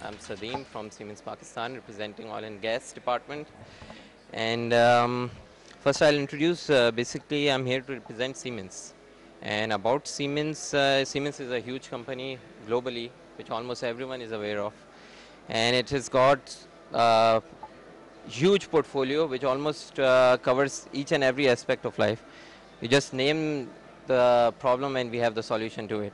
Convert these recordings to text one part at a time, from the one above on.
I'm Sadeem from Siemens Pakistan, representing oil and gas department. And first, I'll introduce. Basically, I'm here to represent Siemens. And about Siemens, Siemens is a huge company globally, which almost everyone is aware of, and it has got a huge portfolio which almost covers each and every aspect of life. You just name the problem, and we have the solution to it.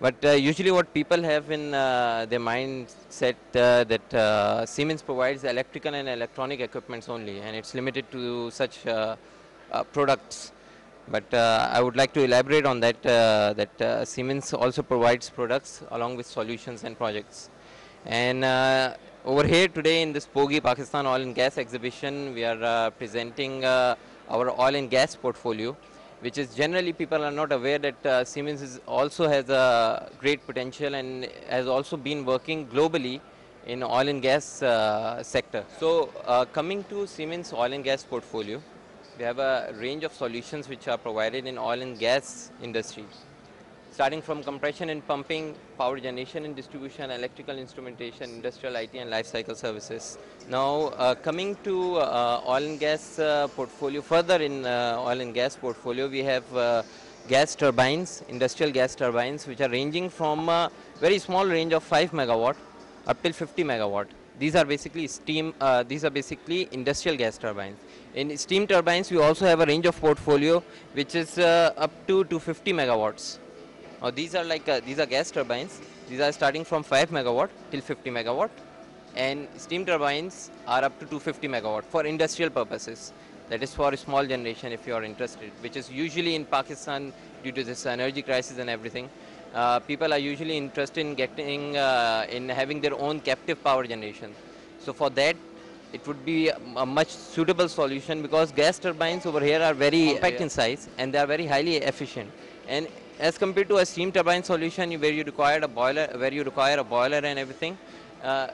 But usually what people have in their mindset that Siemens provides electrical and electronic equipments only, and it's limited to such products. But I would like to elaborate on that, that Siemens also provides products along with solutions and projects. And over here today in this POGI Pakistan Oil and Gas exhibition, we are presenting our oil and gas portfolio, which is generally people are not aware that Siemens also has a great potential and has also been working globally in oil and gas sector. So coming to Siemens oil and gas portfolio, we have a range of solutions which are provided in oil and gas industry, starting from compression and pumping, power generation and distribution, electrical instrumentation, industrial IT and life cycle services. Now coming to oil and gas portfolio, further in oil and gas portfolio, we have gas turbines, industrial gas turbines, which are ranging from very small range of 5 megawatt up till 50 megawatt. These are basically steam, these are basically industrial gas turbines. In steam turbines, we also have a range of portfolio which is up to 250 megawatts. Now these are gas turbines. These are starting from 5 megawatt till 50 megawatt, and steam turbines are up to 250 megawatt for industrial purposes. That is for small generation if you are interested, which is usually in Pakistan due to this energy crisis and everything. People are usually interested in getting in having their own captive power generation. So for that, it would be a much suitable solution because gas turbines over here are very compact in size and they are very highly efficient. And as compared to a steam turbine solution where you require a boiler and everything, a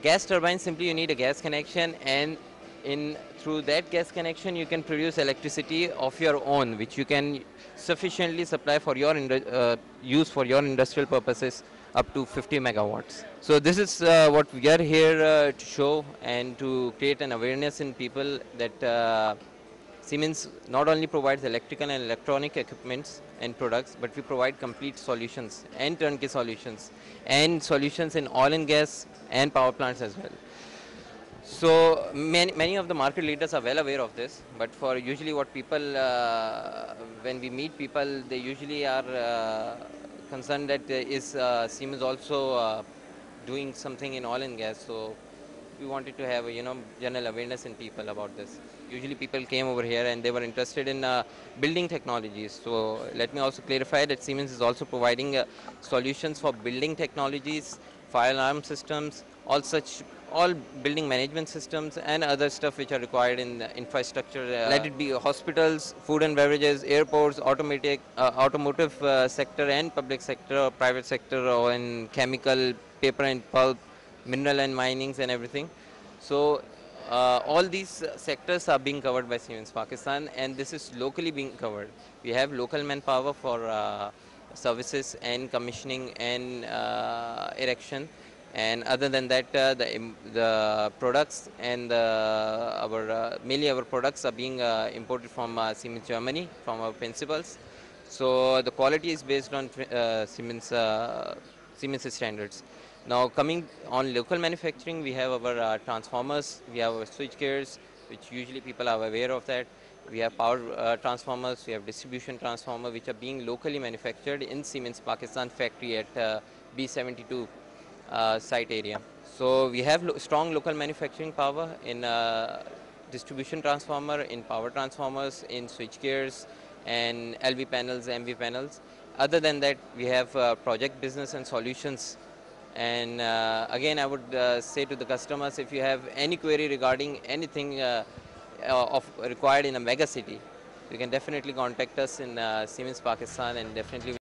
gas turbine simply you need a gas connection, and in through that gas connection you can produce electricity of your own, which you can sufficiently supply for your use for your industrial purposes up to 50 megawatts. So this is what we are here to show and to create an awareness in people that Siemens not only provides electrical and electronic equipments and products, but we provide complete solutions and turnkey solutions and solutions in oil and gas and power plants as well. So many of the market leaders are well aware of this, but for usually what people, when we meet people, they usually are concerned that is Siemens also doing something in oil and gas. So we wanted to have general awareness in people about this. Usually people came over here and they were interested in building technologies. So let me also clarify that Siemens is also providing solutions for building technologies, fire alarm systems, all building management systems and other stuff which are required in the infrastructure. Let it be hospitals, food and beverages, airports, automotive sector and public sector or private sector, or in chemical, paper and pulp, mineral and minings and everything. So all these sectors are being covered by Siemens Pakistan, and this is locally being covered. We have local manpower for services and commissioning and erection. And other than that, the products and mainly our products are being imported from Siemens Germany, from our principals. So the quality is based on Siemens standards. Now coming on local manufacturing, we have our transformers, we have our switch gears, which usually people are aware of that. We have power transformers, we have distribution transformer, which are being locally manufactured in Siemens Pakistan factory at B72 site area. So we have strong local manufacturing power in distribution transformer, in power transformers, in switch gears and LV panels, MV panels. Other than that, we have project business and solutions. And again, I would say to the customers, if you have any query regarding anything required in a mega city, you can definitely contact us in Siemens Pakistan, and definitely